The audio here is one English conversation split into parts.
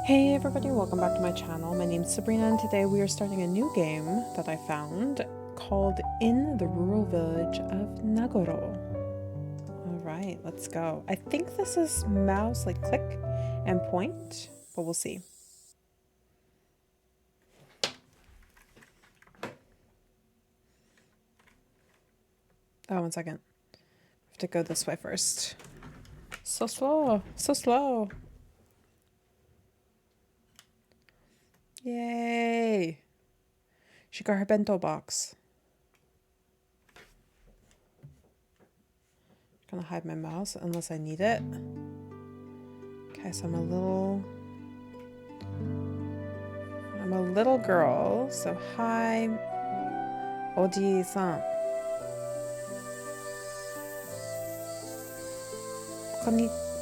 Hey everybody, welcome back to my channel. My name's Sabrina and today we are starting a new game that I found called In the Rural Village of Nagoro. Alright, let's go. I think this is mouse, like click and point, but we'll see. Oh, 1 second. I have to go this way first. So slow, so slow. Yay! She got her bento box. Gonna hide my mouse unless I need it. Okay, so I'm a little girl. So hi, Oji-san.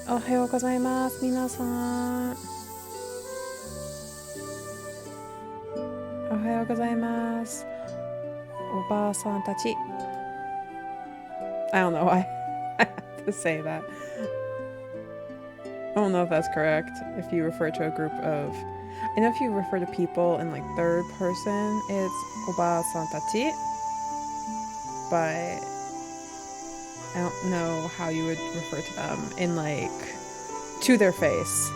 Ohayou gozaimasu, minasan. Ohayou gozaimasu, oba-san tachi. I don't know why I have to say that. I don't know if that's correct. If you refer to a group of... I know if you refer to people in like third person, it's oba-san tachi. But I don't know how you would refer to them in like... to their face.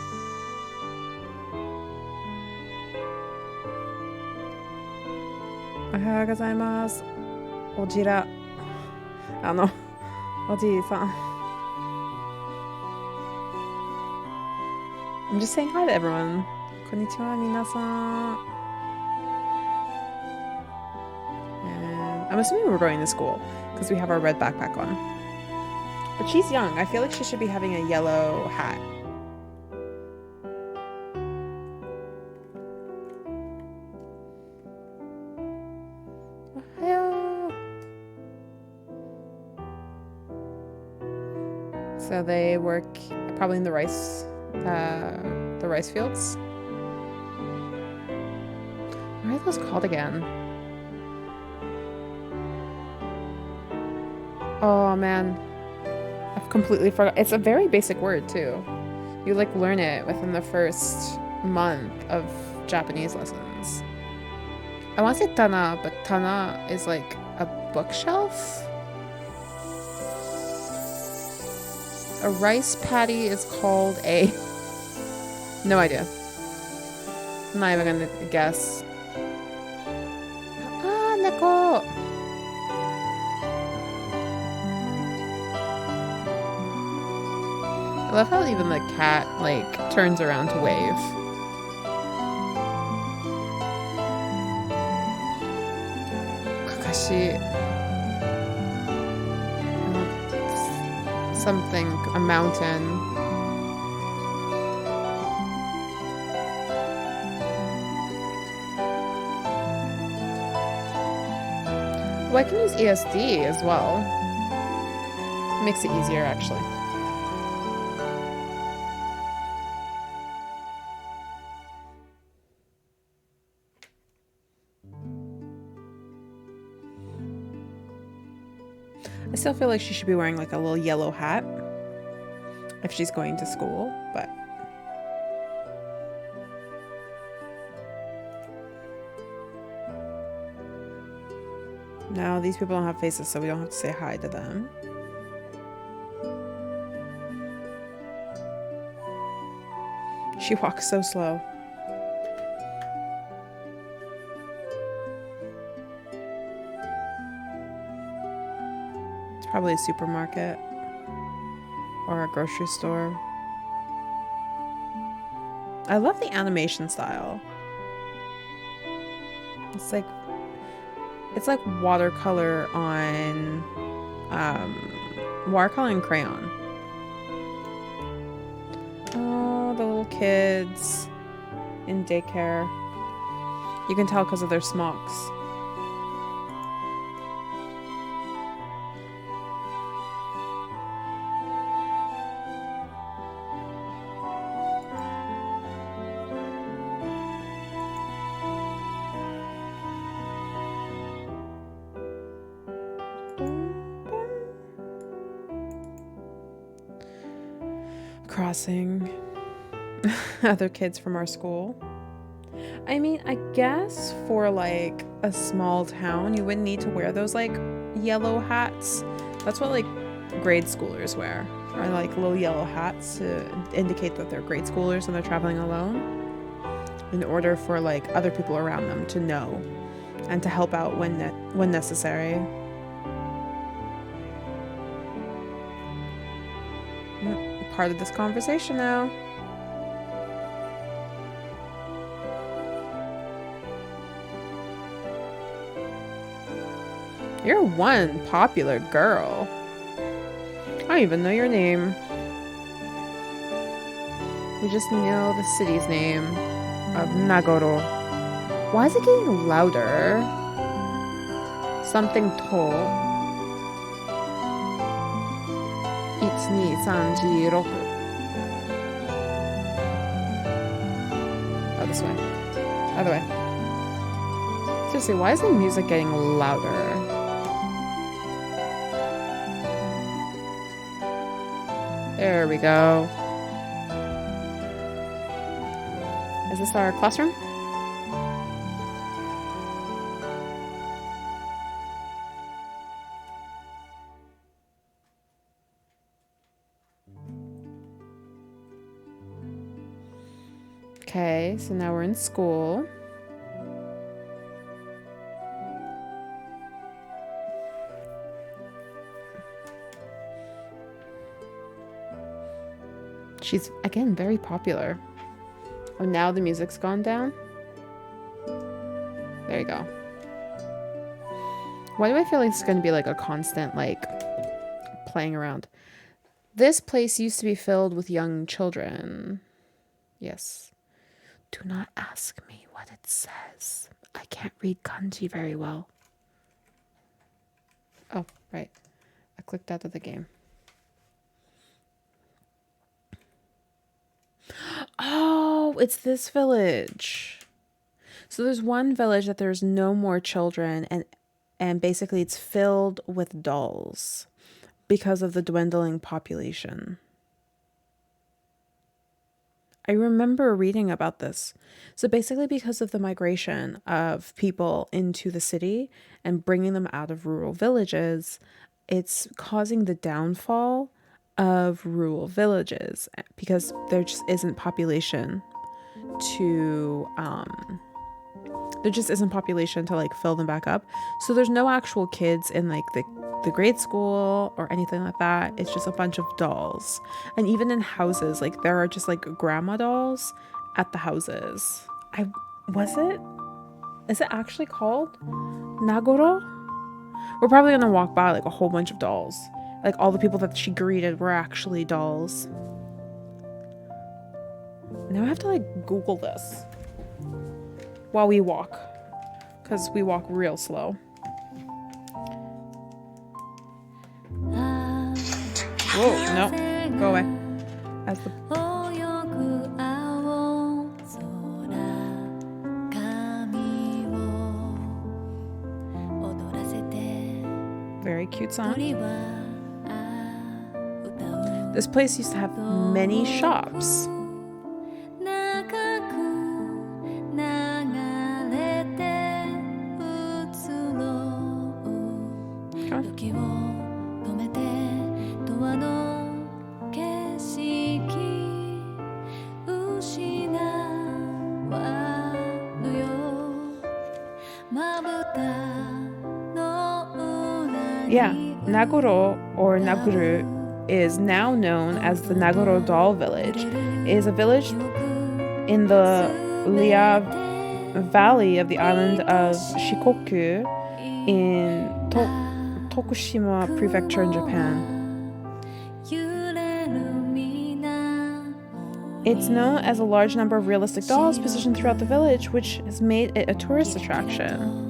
Ohayou gozaimasu. Ojira. I don't know. Oji-san. I'm just saying hi to everyone. Konnichiwa, minasan. And I'm assuming we're going to school because we have our red backpack on. But she's young. I feel like she should be having a yellow hat. Ohayou. So they work probably in the rice fields. What are those called again? Oh man, I've completely forgot. It's a very basic word too. You like learn it within the first month of Japanese lessons. I want to say tana, but tana is like a bookshelf. A rice paddy is called a... No idea. I'm not even gonna guess. Ah, neko! I love how even the cat, like, turns around to wave. Kakashi. Something, a mountain. Well, I can use ESD as well. It makes it easier, actually. I still feel like she should be wearing like a little yellow hat if she's going to school, but... No, these people don't have faces, so we don't have to say hi to them. She walks so slow. It's probably a supermarket or a grocery store. I love the animation style. It's like watercolor on watercolor and crayon. Oh, the little kids in daycare. You can tell because of their smocks. Crossing. other kids from our school. I mean, I guess for like a small town, you wouldn't need to wear those like yellow hats. That's what like grade schoolers wear, or like little yellow hats to indicate that they're grade schoolers and they're traveling alone, in order for like other people around them to know and to help out when necessary. Part of this conversation now. You're one popular girl. I don't even know your name. We just know the city's name of Nagoro. Why is it getting louder? Something told. 1,2,3,4. Oh, this way. Other way. Seriously, why is the music getting louder? There we go. Is this our classroom? Okay, so now we're in school. She's, again, very popular. Oh, now the music's gone down? There you go. Why do I feel like it's going to be like a constant, like, playing around? This place used to be filled with young children. Yes. Do not ask me what it says. I can't read kanji very well. Oh, right. I clicked out of the game. Oh, it's this village. So there's one village that there's no more children, and basically it's filled with dolls because of the dwindling population. I remember reading about this. So basically because of the migration of people into the city and bringing them out of rural villages, it's causing the downfall of rural villages because there just isn't population to like fill them back up. So there's no actual kids in like the grade school or anything like that. It's just a bunch of dolls. And even in houses, like there are just like grandma dolls at the houses. Is it actually called Nagoro? We're probably gonna walk by like a whole bunch of dolls. Like all the people that she greeted were actually dolls. Now I have to like Google this while we walk, because we walk real slow. Whoa, no, go away. As the very cute song. This place used to have many shops. Yeah, Nagoro or Naguru is now known as the Nagoro Doll Village. It is a village in the Rural Valley of the island of Shikoku in Tokushima Prefecture in Japan. It's known as a large number of realistic dolls positioned throughout the village, which has made it a tourist attraction.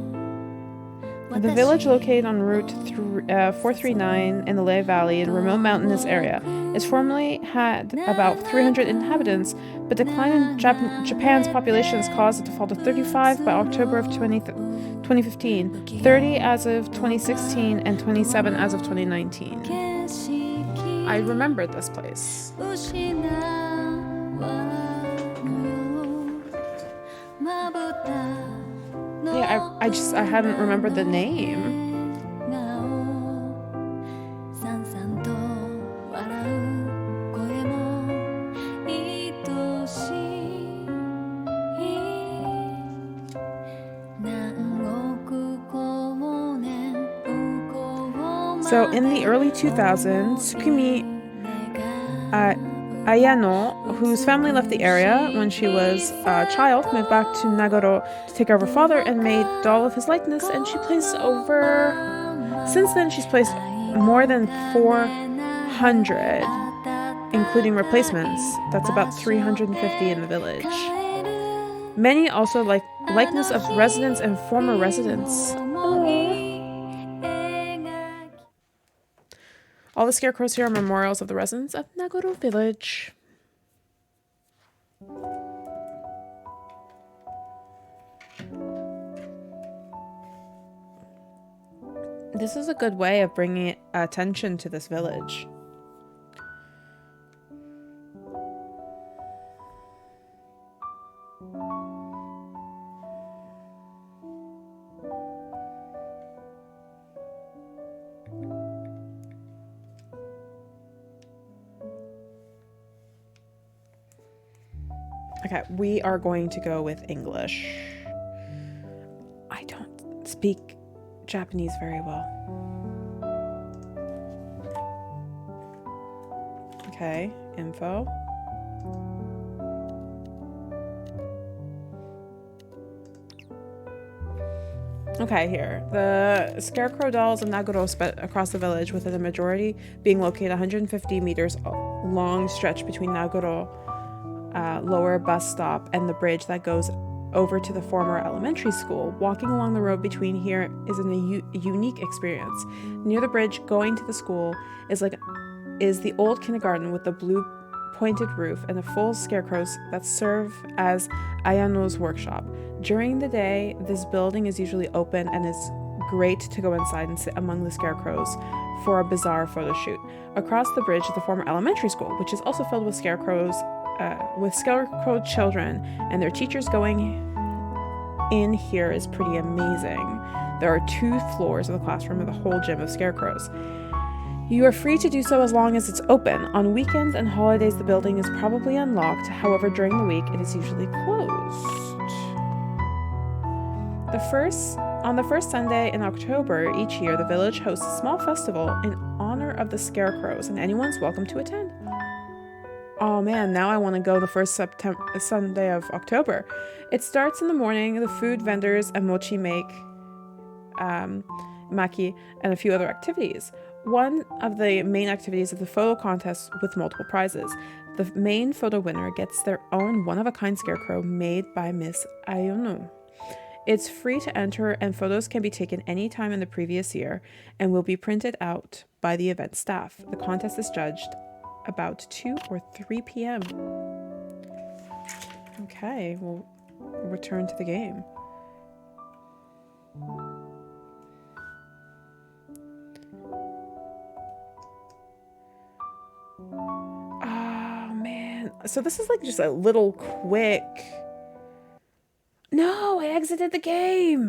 The village, located on Route 439 in the Leh Valley in a remote mountainous area, is formerly had about 300 inhabitants, but decline in Japan's population has caused it to fall to 35 by October of 2015, 30 as of 2016, and 27 as of 2019. I remember this place. I hadn't remembered the name. So in the early 2000s, Tsukumi Ayano, whose family left the area when she was a child, moved back to Nagoro to take care of her father and made doll of his likeness, and she placed over... Since then, she's placed more than 400, including replacements. That's about 350 in the village. Many also likeness of residents and former residents. All the scarecrows here are memorials of the residents of Nagoro Village. This is a good way of bringing attention to this village. Okay, we are going to go with English. I don't speak Japanese very well. Okay, info. Okay, here. The scarecrow dolls of Nagoro spread across the village, with the majority being located 150 meters long stretch between Nagoro lower bus stop and the bridge that goes over to the former elementary school. Walking along the road between here is a unique experience. Near the bridge going to the school is the old kindergarten with the blue pointed roof and the full scarecrows that serve as Ayano's workshop. During the day, this building is usually open and is great to go inside and sit among the scarecrows for a bizarre photo shoot. Across the bridge is the former elementary school, which is also filled with scarecrow children, and their teachers. Going in here is pretty amazing. There are 2 floors of the classroom and the whole gym of scarecrows. You are free to do so as long as it's open. On weekends and holidays, the building is probably unlocked. However, during the week, it is usually closed. On the first Sunday in October each year, the village hosts a small festival in honor of the scarecrows, and anyone's welcome to attend. Oh man, now I want to go the first Sunday of October. It starts in the morning. The food vendors and mochi make maki and a few other activities. One of the main activities is the photo contest with multiple prizes. The main photo winner gets their own one-of-a-kind scarecrow made by Miss Ayano. It's free to enter, and photos can be taken any time in the previous year and will be printed out by the event staff. The contest is judged about 2 or 3 p.m. Okay, we'll return to the game. Oh man, so this is like just a little quick... No, I exited the game.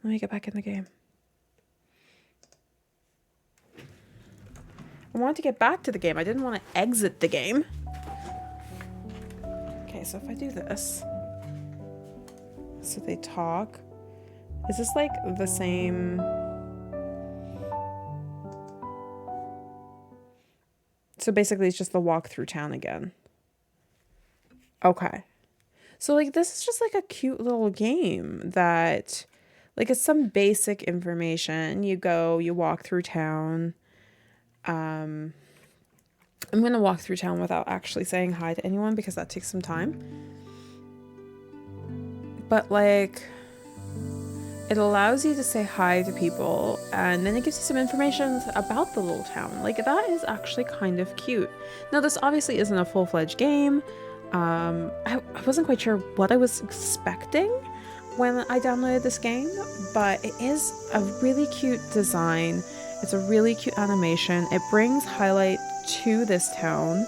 Let me get back in the game. I wanted to get back to the game. I didn't want to exit the game. Okay, so if I do this. So they talk. Is this like the same? So basically it's just the walk through town again. Okay. So like this is just like a cute little game that like it's some basic information. You go, you walk through town. I'm going to walk through town without actually saying hi to anyone because that takes some time. But like it allows you to say hi to people, and then it gives you some information about the little town. Like that is actually kind of cute. Now this obviously isn't a full-fledged game. I wasn't quite sure what I was expecting when I downloaded this game, but it is a really cute design. It's a really cute animation. It brings highlight to this town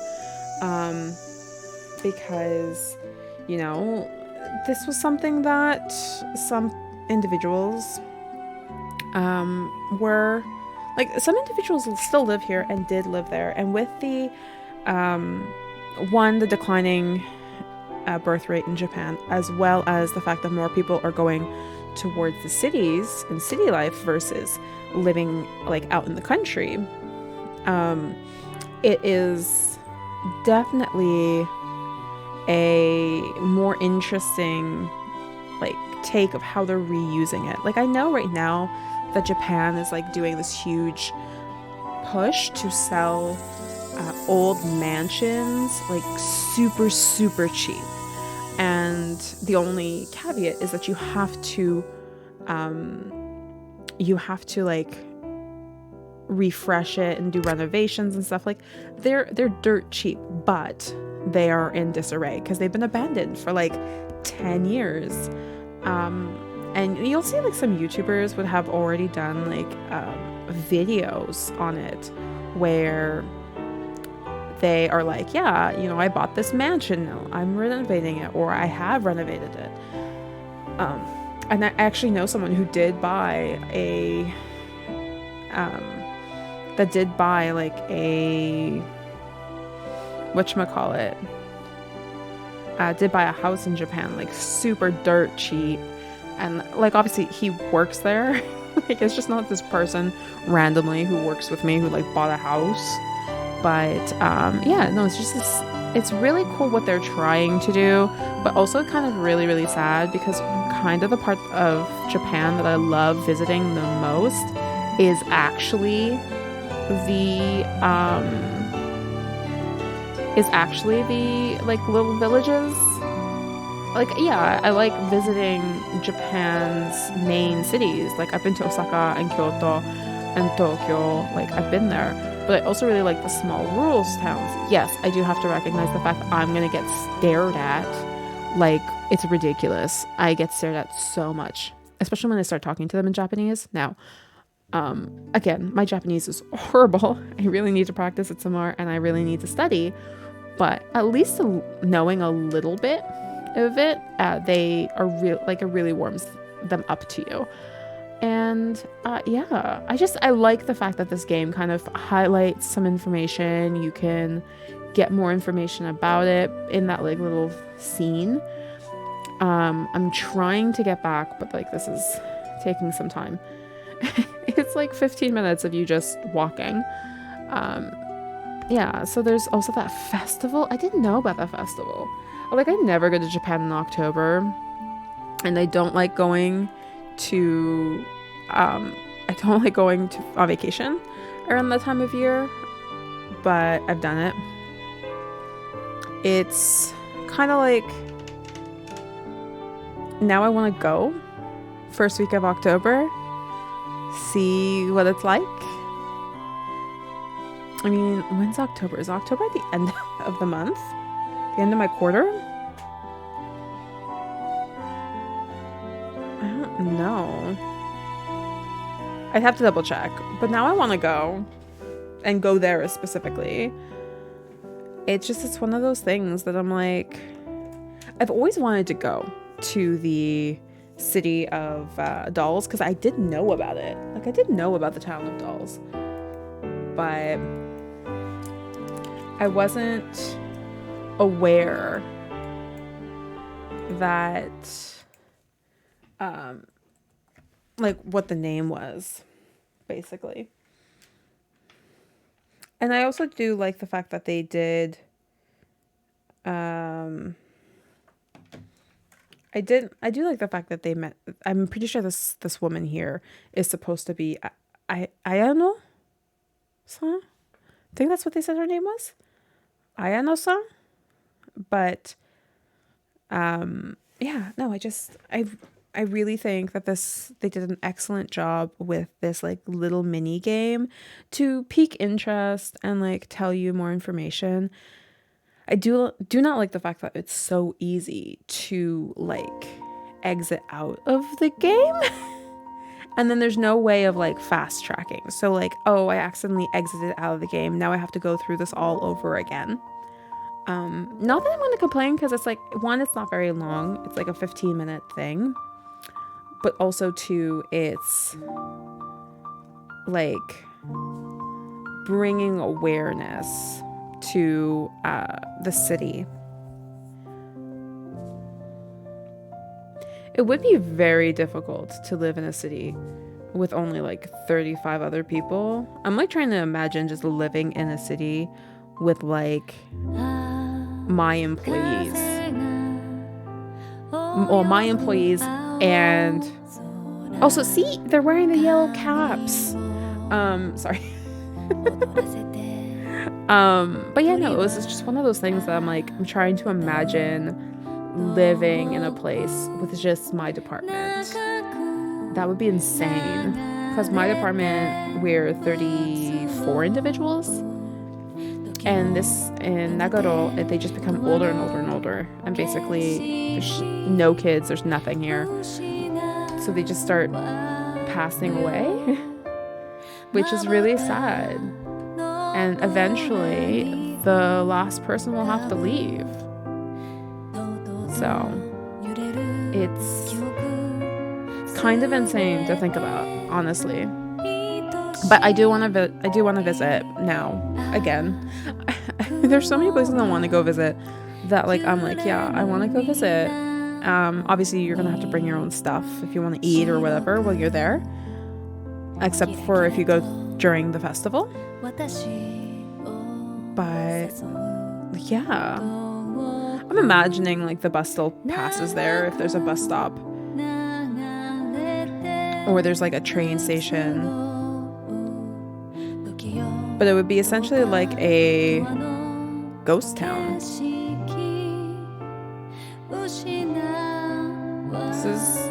because, you know, this was something that some individuals were like, some individuals still live here and did live there, and with the the declining birth rate in Japan, as well as the fact that more people are going towards the cities and city life versus living like out in the country, it is definitely a more interesting like take of how they're reusing it. Like, I know right now that Japan is like doing this huge push to sell old mansions like super cheap, and the only caveat is that you have to like refresh it and do renovations and stuff. Like, they're dirt cheap, but they are in disarray because they've been abandoned for like 10 years. And you'll see like some YouTubers would have already done like videos on it where they are like, yeah, you know, I bought this mansion now, I'm renovating it, or I have renovated it. And I actually know someone who did buy a whatchamacallit, did buy a house in Japan, like super dirt cheap. And like, obviously he works there. Like, it's just not this person randomly who works with me who like bought a house. But yeah, no, it's just this, it's really cool what they're trying to do, but also kind of really sad, because kind of the part of Japan that I love visiting the most is actually the like little villages. Like, yeah, I like visiting Japan's main cities. Like, I've been to Osaka and Kyoto and Tokyo. Like, I've been there. But I also really like the small rural towns. Yes, I do have to recognize the fact that I'm going to get stared at. Like, it's ridiculous. I get stared at so much, especially when I start talking to them in Japanese. Now, again, my Japanese is horrible. I really need to practice it some more, and I really need to study. But at least knowing a little bit of it, they are it really warms them up to you. And yeah, I like the fact that this game kind of highlights some information. You can get more information about it in that like little scene. I'm trying to get back, but like, this is taking some time. It's like 15 minutes of you just walking. Yeah, so there's also that festival. I didn't know about that festival. Like, I never go to Japan in October, and I don't like going to on vacation around that time of year, but I've done it. It's kind of like, now I want to go first week of October, see what it's like. I mean, when's October? Is October at the end of the month? The end of my quarter? I don't know. I'd have to double check. But now I want to go. And go there specifically. It's one of those things that I'm like, I've always wanted to go to the city of dolls, because I did know about it. Like, I did know about the town of dolls. But I wasn't aware that like what the name was, basically. And I also do like the fact that they did I do like the fact that they met. I'm pretty sure this woman here is supposed to be Ayano-san? I think that's what they said her name was. Ayano-san? But yeah, no, I really think that they did an excellent job with this like little mini game to pique interest and like tell you more information. I do not like the fact that it's so easy to like exit out of the game. And then there's no way of like fast tracking. So like, oh, I accidentally exited out of the game. Now I have to go through this all over again. Not that I'm going to complain, because it's like, one, it's not very long. It's like a 15-minute thing. but also too, it's like bringing awareness to the city. It would be very difficult to live in a city with only like 35 other people. I'm like trying to imagine just living in a city with like my employees. Well, my employees, and also see, they're wearing the yellow caps. Sorry. But yeah, no, it was just one of those things that I'm trying to imagine living in a place with just my department. That would be insane, because my department, we're 34 individuals, and this in Nagoro, they just become older and older and older, and basically there's no kids, there's nothing here, so they just start passing away, which is really sad, and eventually the last person will have to leave. So it's kind of insane to think about, honestly. But I do want to visit now again. There's so many places I want to go visit that I'm like, yeah, I want to go visit. Obviously you're gonna have to bring your own stuff if you want to eat or whatever while you're there, except for if you go during the festival. But yeah, I'm imagining like the bus still passes there if there's a bus stop, or there's like a train station, but it would be essentially like a ghost town. This is,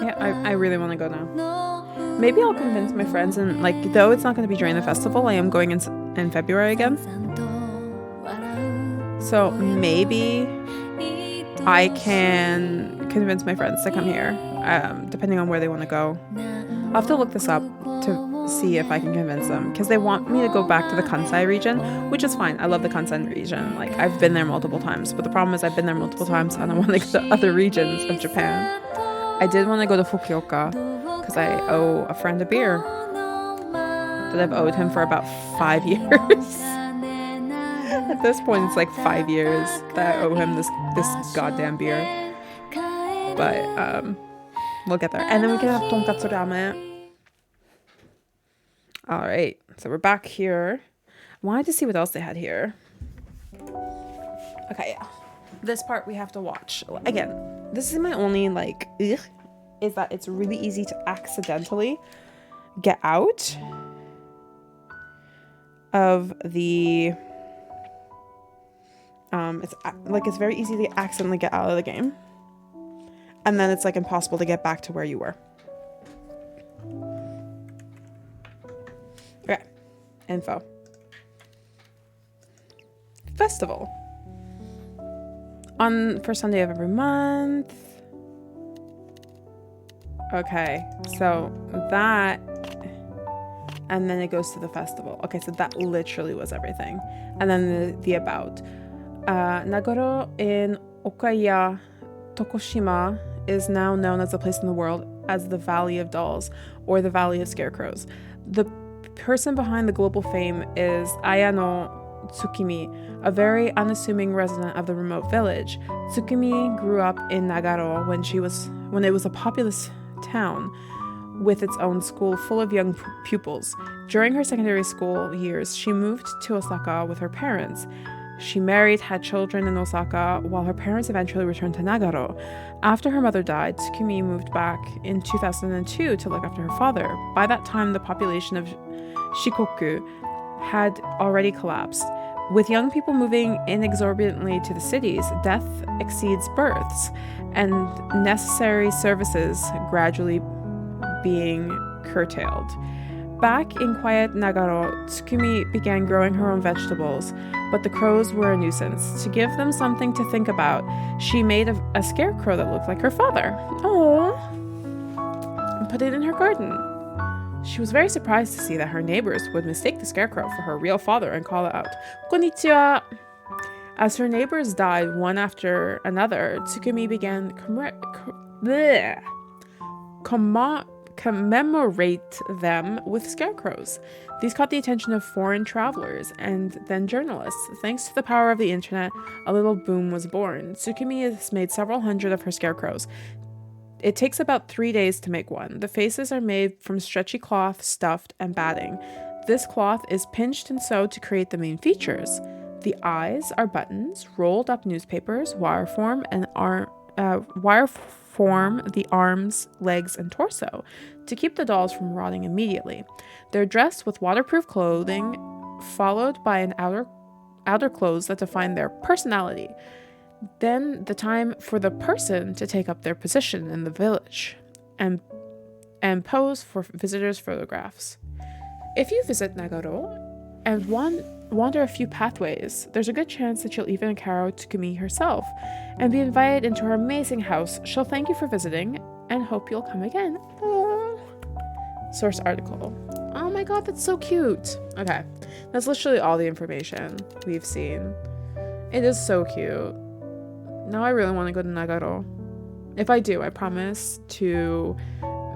yeah, I really want to go now. Maybe I'll convince my friends, and like, though it's not going to be during the festival, I am going in February again. So maybe I can convince my friends to come here, depending on where they want to go. I'll have to look this up to see if I can convince them, because they want me to go back to the Kansai region, which is fine. I love the Kansai region. Like, I've been there multiple times, but the problem is I've been there multiple times and I want to go to other regions of Japan. I did want to go to Fukuoka because I owe a friend a beer that I've owed him for about 5 years. At this point, it's like 5 years that I owe him this goddamn beer. But we'll get there, and then we can have tonkatsu ramen. All right, so we're back here. I wanted to see what else they had here. Okay, yeah, this part we have to watch again. This is my only is that it's really easy to accidentally get out of the it's very easy to accidentally get out of the game, and then it's like impossible to get back to where you were. Okay, info. Festival on first Sunday of every month. Okay, so that, and then it goes to the festival. Okay, so that literally was everything. And then the about. Nagoro in Okaya, Tokushima is now known as a place in the world as the Valley of Dolls, or the Valley of Scarecrows. The person behind the global fame is Ayano Tsukimi, a very unassuming resident of the remote village. Tsukimi grew up in Nagoro when it was a populous town with its own school full of young pupils. During her secondary school years, she moved to Osaka with her parents. She married, had children in Osaka, while her parents eventually returned to Nagoro. After her mother died, Tsukimi moved back in 2002 to look after her father. By that time, the population of Shikoku had already collapsed. With young people moving inexorbitantly to the cities, death exceeds births, and necessary services gradually being curtailed. Back in quiet Nagoro, Tsukimi began growing her own vegetables, but the crows were a nuisance. To give them something to think about, she made a scarecrow that looked like her father. Aww. And put it in her garden. She was very surprised to see that her neighbors would mistake the scarecrow for her real father and call it out. Konnichiwa! As her neighbors died one after another, Tsukumi began commemorate them with scarecrows. These caught the attention of foreign travelers and then journalists. Thanks to the power of the internet, a little boom was born. Tsukumi has made several hundred of her scarecrows. It takes about 3 days to make one. The faces are made from stretchy cloth, stuffed, and batting. This cloth is pinched and sewed to create the main features. The eyes are buttons, rolled up newspapers, wire form the arms, legs, and torso to keep the dolls from rotting immediately. They're dressed with waterproof clothing, followed by an outer clothes that define their personality. Then the time for the person to take up their position in the village and pose for visitors' photographs. If you visit Nagoro and wander a few pathways, there's a good chance that you'll even encounter Tsukumi herself and be invited into her amazing house. She'll thank you for visiting and hope you'll come again. Source article. Oh my god, that's so cute. Okay, that's literally all the information we've seen. It is so cute. Now I really want to go to Nagoro. If I do, I promise to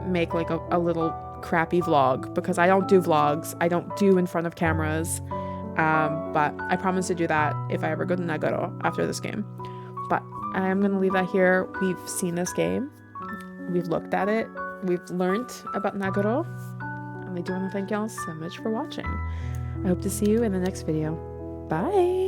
make like a little crappy vlog, because I don't do vlogs. I don't do in front of cameras. But I promise to do that if I ever go to Nagoro after this game. But I'm going to leave that here. We've seen this game. We've looked at it. We've learned about Nagoro. And I do want to thank y'all so much for watching. I hope to see you in the next video. Bye!